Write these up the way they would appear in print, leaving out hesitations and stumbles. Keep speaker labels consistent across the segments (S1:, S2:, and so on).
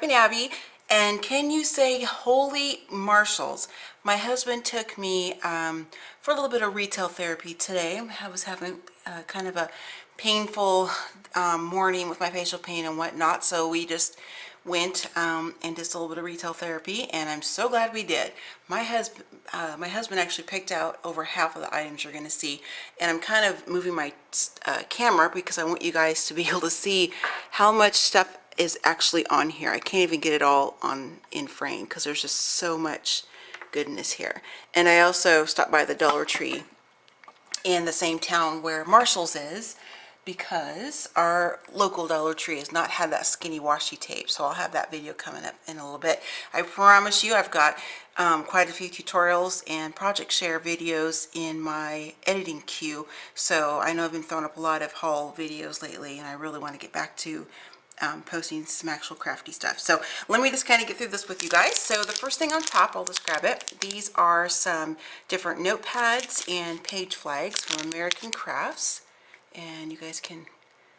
S1: and Abby, and can you say holy Marshalls? My husband took me for a little bit of retail therapy today. I was having kind of a painful morning with my facial pain and whatnot, so we just went and did a little bit of retail therapy, and I'm so glad we did. My husband actually picked out over half of the items you're going to see, and I'm kind of moving my camera because I want you guys to be able to see how much stuff is actually on here. I can't even get it all on in frame because there's just so much goodness here. And I also stopped by the Dollar Tree in the same town where Marshall's is, because our local Dollar Tree has not had that skinny washi tape, so I'll have that video coming up in a little bit. I promise you I've got quite a few tutorials and project share videos in my editing queue, so I know I've been throwing up a lot of haul videos lately, and I really want to get back to posting some actual crafty stuff. So let me just kind of get through this with you guys. So the first thing on top, I'll just grab it. These are some different notepads and page flags from American Crafts, and you guys can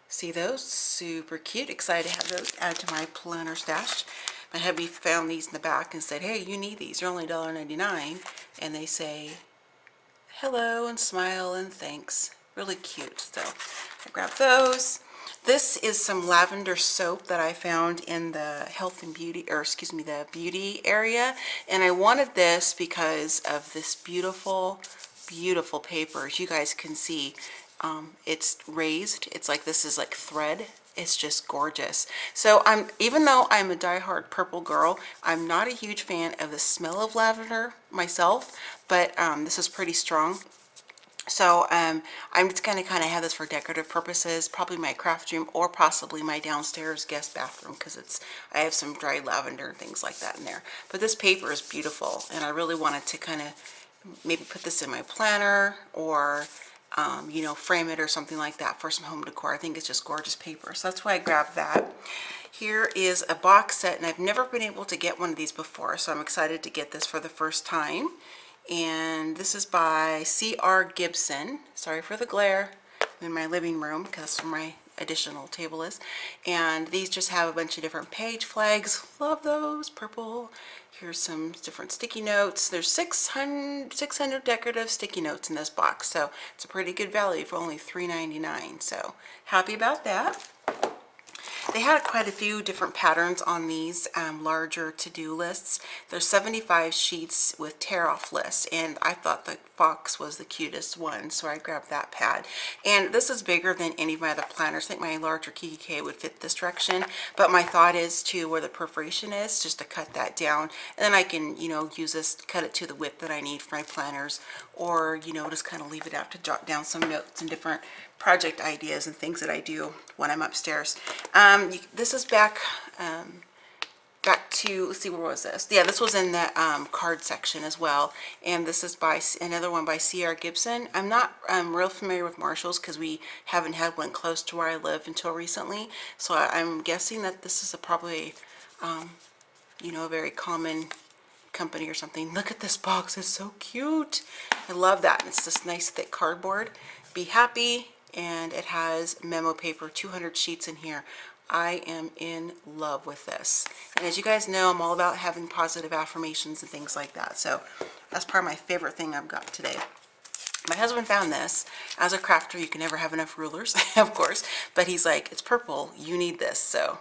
S1: see those. Super cute. Excited to have those added to my planner stash. My hubby found these in the back and said, hey, you need these. They're only $1.99, and they say hello and smile and thanks. Really cute. So I grabbed those. This is some lavender soap that I found in the health and beauty, or excuse me, the beauty area. And I wanted this because of this beautiful, beautiful paper. As you guys can see, it's raised. It's like, this is like thread. It's just gorgeous. So even though I'm a diehard purple girl, I'm not a huge fan of the smell of lavender myself, but this is pretty strong. So I'm just going to kind of have this for decorative purposes, probably my craft room or possibly my downstairs guest bathroom, because I have some dried lavender and things like that in there. But this paper is beautiful, and I really wanted to kind of maybe put this in my planner or you know, frame it or something like that for some home decor. I think it's just gorgeous paper, so that's why I grabbed that. Here is a box set, and I've never been able to get one of these before, so I'm excited to get this for the first time. And this is by C.R. Gibson. Sorry for the glare. I'm in my living room because that's where my additional table is. And these just have a bunch of different page flags. Love those. Purple. Here's some different sticky notes. There's 600 decorative sticky notes in this box, so it's a pretty good value for only $3.99. So happy about that. They had quite a few different patterns on these larger to-do lists. There's 75 sheets with tear-off lists, and I thought the fox was the cutest one, so I grabbed that pad. And this is bigger than any of my other planners. I think my larger Kiki K would fit this direction, but my thought is to where the perforation is, just to cut that down, and then I can, you know, use this, cut it to the width that I need for my planners, or, you know, just kind of leave it out to jot down some notes and different project ideas and things that I do when I'm upstairs. This is back to, let's see, where was this? Yeah, this was in the card section as well, and this is by another one by C.R. Gibson. I'm not real familiar with Marshall's because we haven't had one close to where I live until recently, so I'm guessing that this is probably you know, a very common company or something. Look at this box, it's so cute. I love that. It's this nice thick cardboard. Be happy, and it has memo paper, 200 sheets in here. I am in love with this. And as you guys know, I'm all about having positive affirmations and things like that. So that's probably my favorite thing I've got today. My husband found this. As a crafter, you can never have enough rulers, of course, but he's like, it's purple, you need this. So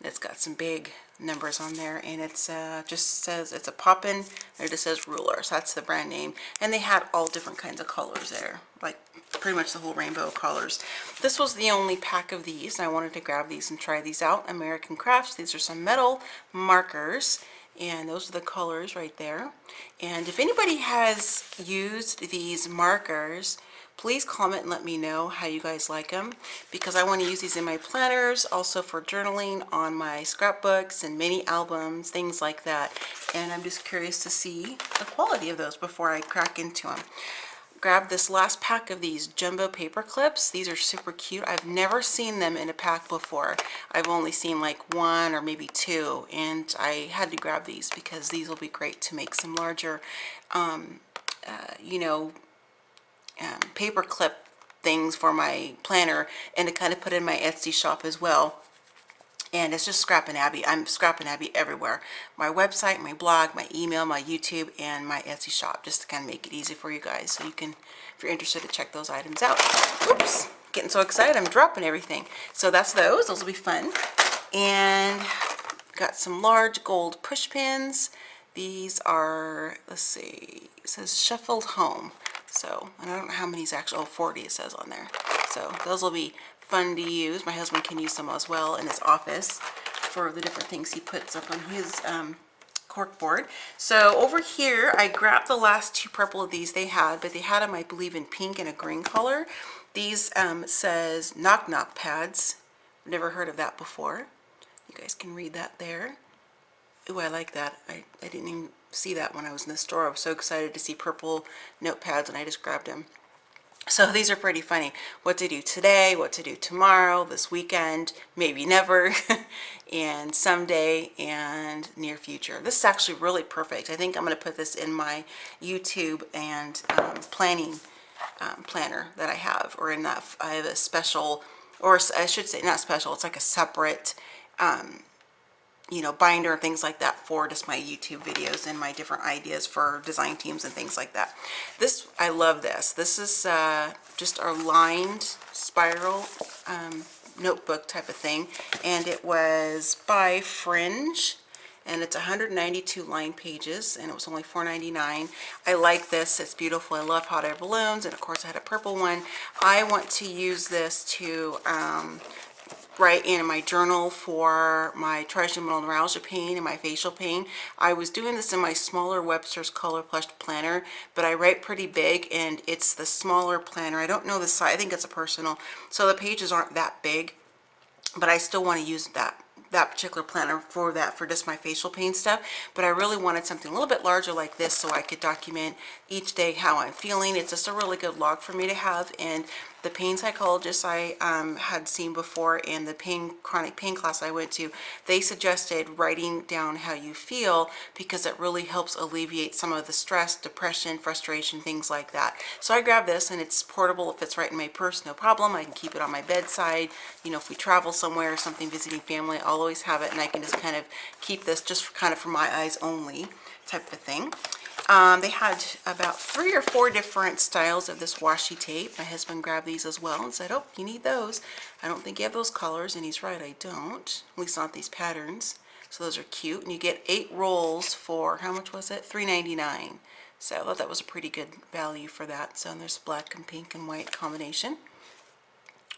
S1: it's got some big numbers on there, and it's just says it's a Poppin', and it just says ruler, so that's the brand name. And they had all different kinds of colors there, like pretty much the whole rainbow of colors. This was the only pack of these, and I wanted to grab these and try these out. American Crafts. These are some metal markers, and those are the colors right there. And if anybody has used these markers, please comment and let me know how you guys like them, because I want to use these in my planners, also for journaling on my scrapbooks and mini albums, things like that. And I'm just curious to see the quality of those before I crack into them. Grab this last pack of these jumbo paper clips. These are super cute. I've never seen them in a pack before. I've only seen like one or maybe two, and I had to grab these because these will be great to make some larger you know, paper clip things for my planner, and to kind of put in my Etsy shop as well. And it's just Scrap and Abby. I'm Scrap and Abby everywhere. My website, my blog, my email, my YouTube, and my Etsy shop, just to kind of make it easy for you guys, so you can, if you're interested, to check those items out. Oops, getting so excited, I'm dropping everything. So that's those. Those will be fun. And got some large gold push pins. These are, let's see, it says Shuffled Home. So, and I don't know how many is actually, oh, 40 it says on there. So those will be fun to use. My husband can use some as well in his office for the different things he puts up on his cork board. So over here, I grabbed the last two purple of these they had, but they had them, I believe, in pink and a green color. These says Knock Knock pads. Never heard of that before. You guys can read that there. Ooh, I like that. I didn't even see that when I was in the store. I was so excited to see purple notepads, and I just grabbed them. So these are pretty funny. What to do today, what to do tomorrow, this weekend, maybe never, and someday, and near future. This is actually really perfect. I think I'm going to put this in my YouTube and planning planner that I have, or in that I have a special, or I should say not special, it's like a separate you know, binder and things like that for just my YouTube videos and my different ideas for design teams and things like that. This, I love this. This is just our lined spiral notebook type of thing, and it was by Fringe, and it's 192 line pages, and it was only $4.99. I like this. It's beautiful. I love hot air balloons, and of course I had a purple one. I want to use this to write in my journal for my trigeminal neuralgia pain and my facial pain. I was doing this in my smaller Webster's Color Plush planner, but I write pretty big, and it's the smaller planner. I don't know the size. I think it's a personal, so the pages aren't that big, but I still want to use that particular planner for that, for just my facial pain stuff. But I really wanted something a little bit larger like this, so I could document each day how I'm feeling. It's just a really good log for me to have. And the pain psychologist I had seen before, and the chronic pain class I went to, they suggested writing down how you feel, because it really helps alleviate some of the stress, depression, frustration, things like that. So I grabbed this, and it's portable. It fits right in my purse, no problem. I can keep it on my bedside. You know, if we travel somewhere or something, visiting family, I'll always have it, and I can just kind of keep this just for my eyes only type of thing. They had about 3 or 4 different styles of this washi tape. My husband grabbed these as well and said, oh, you need those. I don't think you have those colors, and he's right, I don't. At least not these patterns. So those are cute, and you get 8 rolls for, how much was it? $3.99. So I thought that was a pretty good value for that. So there's black and pink and white combination.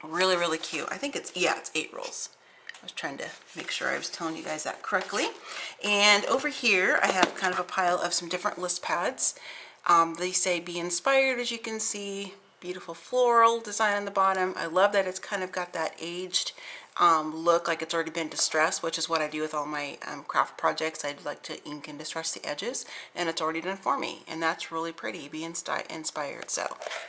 S1: Really, really cute. I think it's, yeah, it's 8 rolls. I was trying to make sure I was telling you guys that correctly. And over here, I have kind of a pile of some different list pads. They say be inspired, as you can see. Beautiful floral design on the bottom. I love that it's kind of got that aged look, like it's already been distressed, which is what I do with all my craft projects. I like to ink and distress the edges, and it's already done for me. And that's really pretty. Be inspired. So,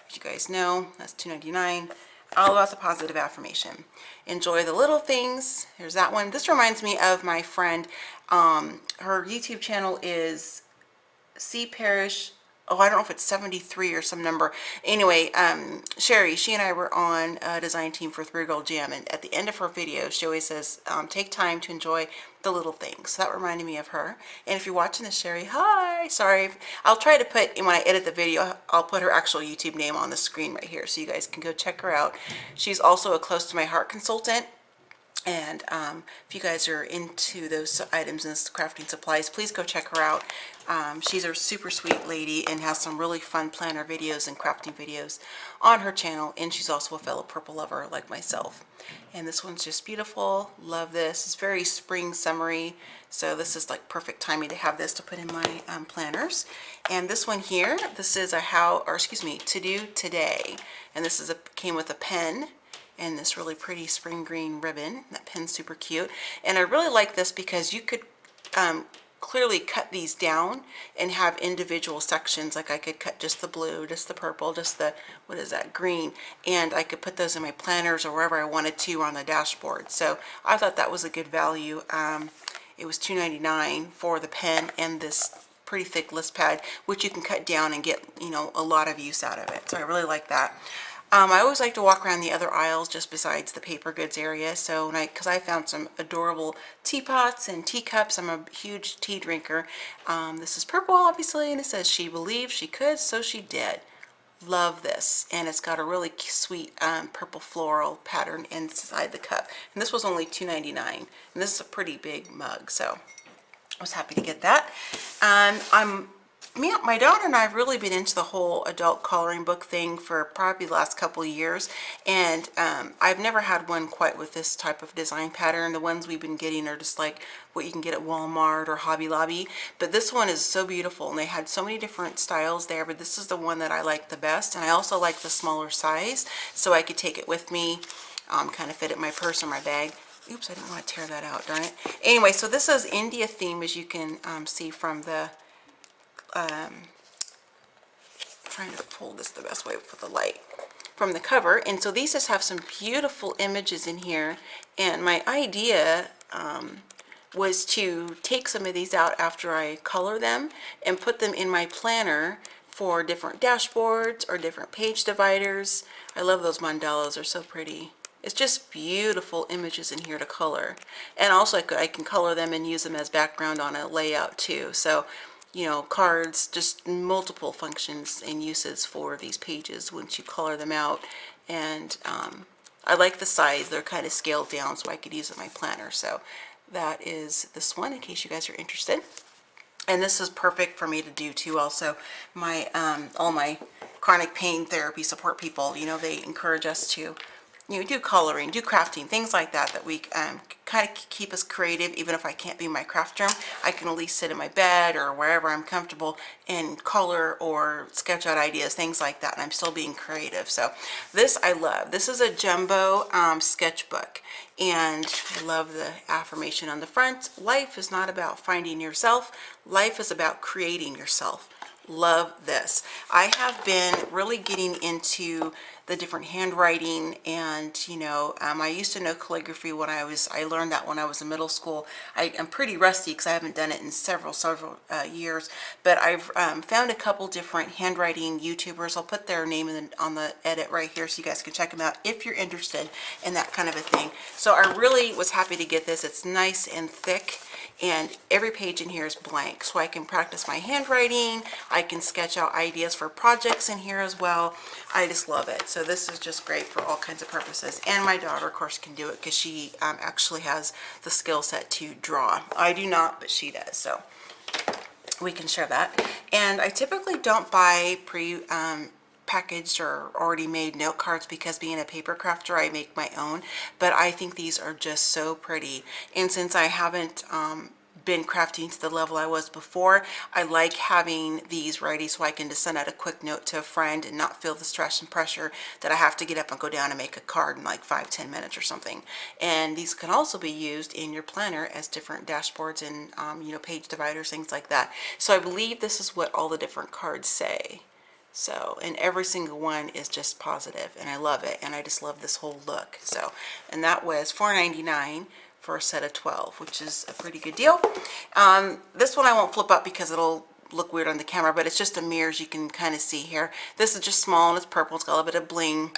S1: as you guys know, that's $2.99. All about the positive affirmation. Enjoy the little things. Here's that one. This reminds me of my friend. Her YouTube channel is C Parish. Oh, I don't know if it's 73 or some number. Anyway, Cheri, she and I were on a design team for 3 Girl Jam, and at the end of her videos, she always says, take time to enjoy the little things. So that reminded me of her. And if you're watching this, Cheri, hi. Sorry. I'll try to put, when I edit the video, I'll put her actual YouTube name on the screen right here, so you guys can go check her out. She's also a Close to My Heart consultant. And if you guys are into those items and crafting supplies, please go check her out. She's a super sweet lady and has some really fun planner videos and crafting videos on her channel. And she's also a fellow purple lover like myself. And this one's just beautiful. Love this. It's very spring summery. So this is like perfect timing to have this to put in my planners. And this one here, this is a to do today. And this is came with a pen and this really pretty spring green ribbon. That pen's super cute. And I really like this because you could clearly cut these down and have individual sections. Like I could cut just the blue, just the purple, just the, what is that, green. And I could put those in my planners or wherever I wanted to on the dashboard. So I thought that was a good value. It was $2.99 for the pen and this pretty thick list pad, which you can cut down and get, you know, a lot of use out of it. So I really like that. I always like to walk around the other aisles just besides the paper goods area. So, because I found some adorable teapots and teacups. I'm a huge tea drinker. This is purple, obviously, and it says she believed she could, so she did. Love this, and it's got a really sweet purple floral pattern inside the cup. And this was only $2.99, and this is a pretty big mug, so I was happy to get that. My daughter and I have really been into the whole adult coloring book thing for probably the last couple of years, and I've never had one quite with this type of design pattern. The ones we've been getting are just like what you can get at Walmart or Hobby Lobby, but this one is so beautiful, and they had so many different styles there, but this is the one that I like the best, and I also like the smaller size, so I could take it with me, kind of fit it in my purse or my bag. Oops, I didn't want to tear that out, darn it. Anyway, so this is India theme, as you can see from the, trying to hold this the best way for the light, from the cover. And so these just have some beautiful images in here. And my idea was to take some of these out after I color them and put them in my planner for different dashboards or different page dividers. I love those mandalas, they're so pretty. It's just beautiful images in here to color. And also I can color them and use them as background on a layout too. So, you know, cards, just multiple functions and uses for these pages once you color them out. And I like the size. They're kind of scaled down so I could use it in my planner. So that is this one in case you guys are interested. And this is perfect for me to do too. Also, my all my chronic pain therapy support people, you know, they encourage us to, you know, do coloring, do crafting, things like that, that we kind of keep us creative. Even if I can't be in my craft room, I can at least sit in my bed or wherever I'm comfortable and color or sketch out ideas, things like that, and I'm still being creative. So this I love. This is a jumbo sketchbook, and I love the affirmation on the front. Life is not about finding yourself. Life is about creating yourself. Love this. I have been really getting into the different handwriting, and you know, I used to know calligraphy when I learned that when I was in middle school. I'm pretty rusty because I haven't done it in several years, but I've found a couple different handwriting YouTubers. I'll put their name on the edit right here so you guys can check them out if you're interested in that kind of a thing. So I really was happy to get this. It's nice and thick, and every page in here is blank, so I can practice my handwriting. I can sketch out ideas for projects in here as well. I just love it. So this is just great for all kinds of purposes. And my daughter, of course, can do it because she actually has the skill set to draw. I do not, but she does. So we can share that. And I typically don't buy packaged or already made note cards because being a paper crafter, I make my own, but I think these are just so pretty. And since I haven't been crafting to the level I was before, I like having these ready so I can just send out a quick note to a friend and not feel the stress and pressure that I have to get up and go down and make a card in like 5-10 minutes or something. And these can also be used in your planner as different dashboards and you know, page dividers, things like that. So I believe this is what all the different cards say. So, and every single one is just positive, and I love it, and I just love this whole look. So, and that was $4.99 for a set of 12, which is a pretty good deal. This one I won't flip up because it'll look weird on the camera, but it's just a mirror, as you can kind of see here. This is just small and it's purple. It's got a little bit of bling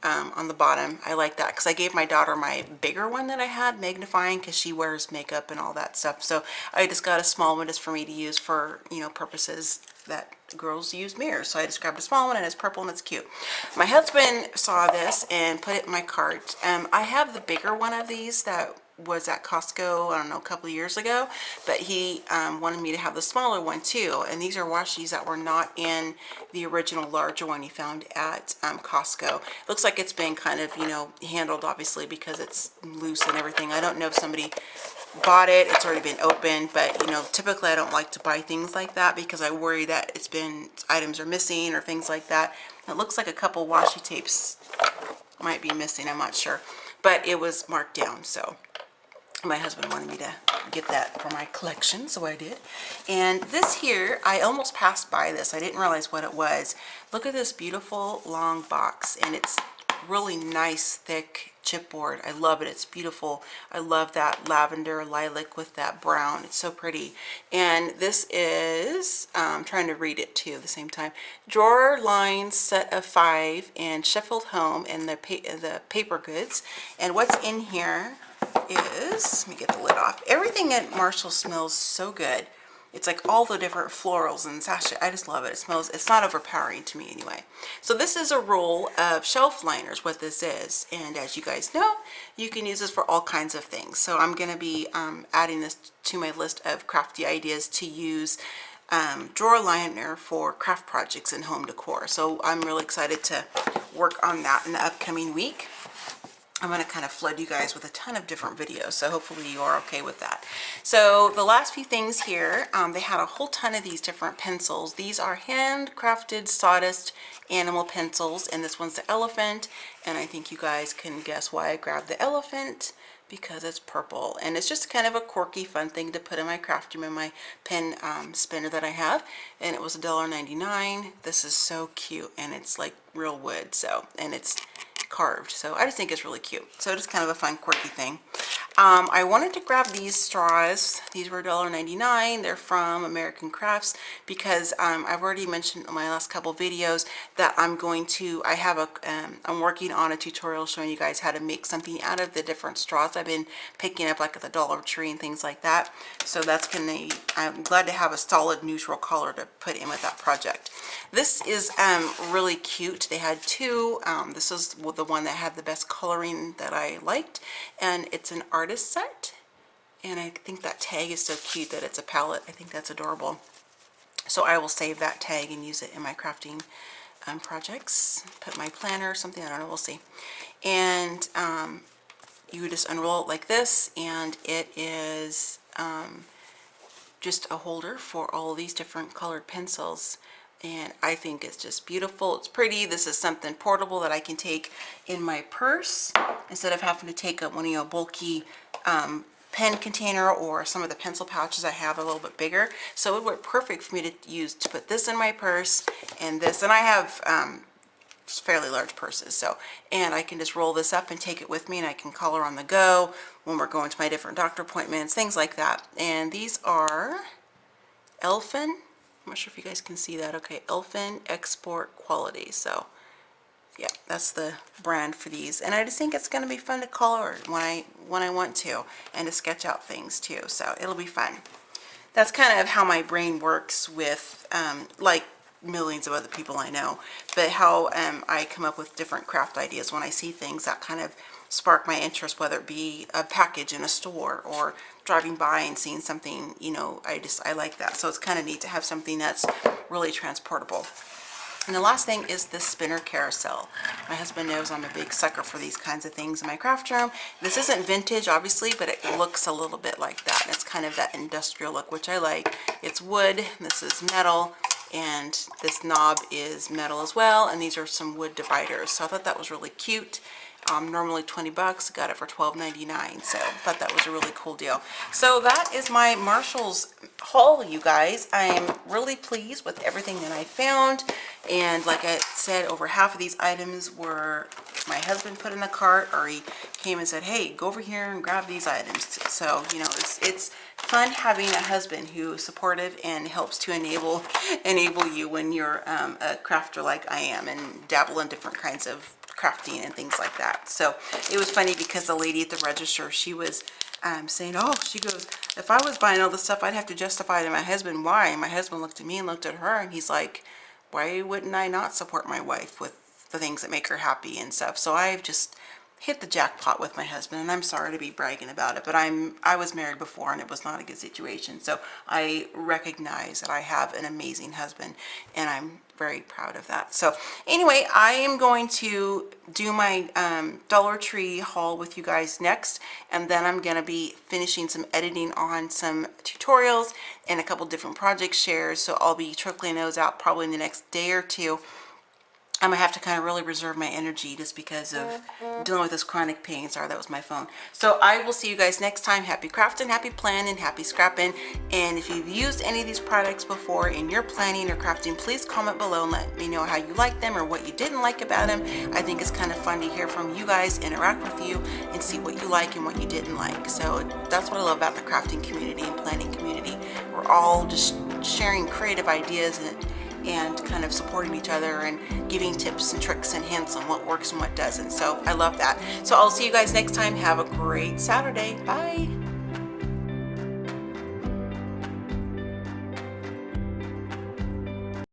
S1: on the bottom. I like that because I gave my daughter my bigger one that I had, magnifying, because she wears makeup and all that stuff. So I just got a small one just for me to use for, you know, purposes that girls use mirrors. So I just grabbed a small one, and it's purple and it's cute. My husband saw this and put it in my cart. I have the bigger one of these that was at Costco, I don't know, a couple of years ago, but he wanted me to have the smaller one too. And these are washies that were not in the original larger one you found at Costco. Looks like it's been kind of, you know, handled, obviously, because it's loose and everything. I don't know if somebody bought it, it's already been opened, but you know, typically I don't like to buy things like that because I worry that items are missing or things like that. It looks like a couple washi tapes might be missing, I'm not sure, but it was marked down, so my husband wanted me to get that for my collection, so I did. And this here, I almost passed by this. I didn't realize what it was. Look at this beautiful long box, and it's really nice thick chipboard. I love it. It's beautiful. I love that lavender lilac with that brown. It's so pretty. And this is, I'm trying to read it too at the same time. Drawer lines set of 5 in Sheffield Home and the paper goods. And what's in here is, let me get the lid off. Everything at Marshall smells so good. It's like all the different florals and sachet. I just love it. It smells, it's not overpowering to me anyway. So this is a roll of shelf liners, what this is. And as you guys know, you can use this for all kinds of things. So I'm going to be adding this to my list of crafty ideas to use drawer liner for craft projects and home decor. So I'm really excited to work on that in the upcoming week. I'm going to kind of flood you guys with a ton of different videos, so hopefully you are okay with that. So the last few things here, they had a whole ton of these different pencils. These are handcrafted sawdust animal pencils, and this one's the elephant, and I think you guys can guess why I grabbed the elephant, because it's purple, and it's just kind of a quirky fun thing to put in my craft room in my pen spinner that I have, and it was $1.99. This is so cute, and it's like real wood, so, and it's carved, so I just think it's really cute. So it's kind of a fun quirky thing. I wanted to grab these straws. These were $1.99. They're from American Crafts because I've already mentioned in my last couple videos that I'm working on a tutorial showing you guys how to make something out of the different straws I've been picking up, like at the Dollar Tree and things like that. So that's I'm glad to have a solid neutral color to put in with that project. This is really cute. They had two. This is the one that had the best coloring that I liked, and it's an artist set, and I think that tag is so cute that it's a palette. I think that's adorable. So I will save that tag and use it in my crafting projects. Put my planner or something, I don't know, we'll see. And you would just unroll it like this, and it is just a holder for all these different colored pencils. And I think it's just beautiful. It's pretty. This is something portable that I can take in my purse instead of having to take a bulky pen container, or some of the pencil pouches I have a little bit bigger. So it would work perfect for me to use to put this in my purse and this. And I have fairly large purses, so, and I can just roll this up and take it with me, and I can color on the go when we're going to my different doctor appointments, things like that. And these are Elfin. I'm not sure if you guys can see that. Okay, Elfin Export Quality. So yeah, that's the brand for these, and I just think it's going to be fun to color when I want to, and to sketch out things too. So it'll be fun. That's kind of how my brain works with like millions of other people I know, but how I come up with different craft ideas when I see things that kind of spark my interest, whether it be a package in a store or driving by and seeing something, you know, I like that. So it's kind of neat to have something that's really transportable. And the last thing is this spinner carousel. My husband knows I'm a big sucker for these kinds of things in my craft room. This isn't vintage, obviously, but it looks a little bit like that. It's kind of that industrial look, which I like. It's wood, this is metal, and this knob is metal as well, and these are some wood dividers. So I thought that was really cute. Normally 20 bucks, got it for $12.99, so I thought that was a really cool deal. So that is my Marshall's haul, you guys. I'm really pleased with everything that I found, and like I said, over half of these items were my husband put in the cart, or he came and said, hey, go over here and grab these items. So, you know, it's fun having a husband who is supportive and helps to enable you when you're a crafter like I am, and dabble in different kinds of crafting and things like that. So it was funny because the lady at the register, she was saying, oh, she goes, if I was buying all this stuff, I'd have to justify to my husband why. And my husband looked at me and looked at her, and he's like, why wouldn't I not support my wife with the things that make her happy and stuff? So I've just hit the jackpot with my husband, and I'm sorry to be bragging about it, but I was married before, and it was not a good situation. So I recognize that I have an amazing husband, and I'm very proud of that. So anyway, I am going to do my Dollar Tree haul with you guys next, and then I'm going to be finishing some editing on some tutorials and a couple different project shares. So I'll be trickling those out probably in the next day or two. I'm gonna have to kind of really reserve my energy just because of dealing with this chronic pain. Sorry, that was my phone. So I will see you guys next time. Happy crafting, happy planning, happy scrapping. And if you've used any of these products before in your planning or crafting, please comment below and let me know how you like them or what you didn't like about them. I think it's kind of fun to hear from you guys, interact with you, and see what you like and what you didn't like. So that's what I love about the crafting community and planning community. We're all just sharing creative ideas and kind of supporting each other and giving tips and tricks and hints on what works and what doesn't. So I love that. So I'll see you guys next time. Have a great Saturday. Bye.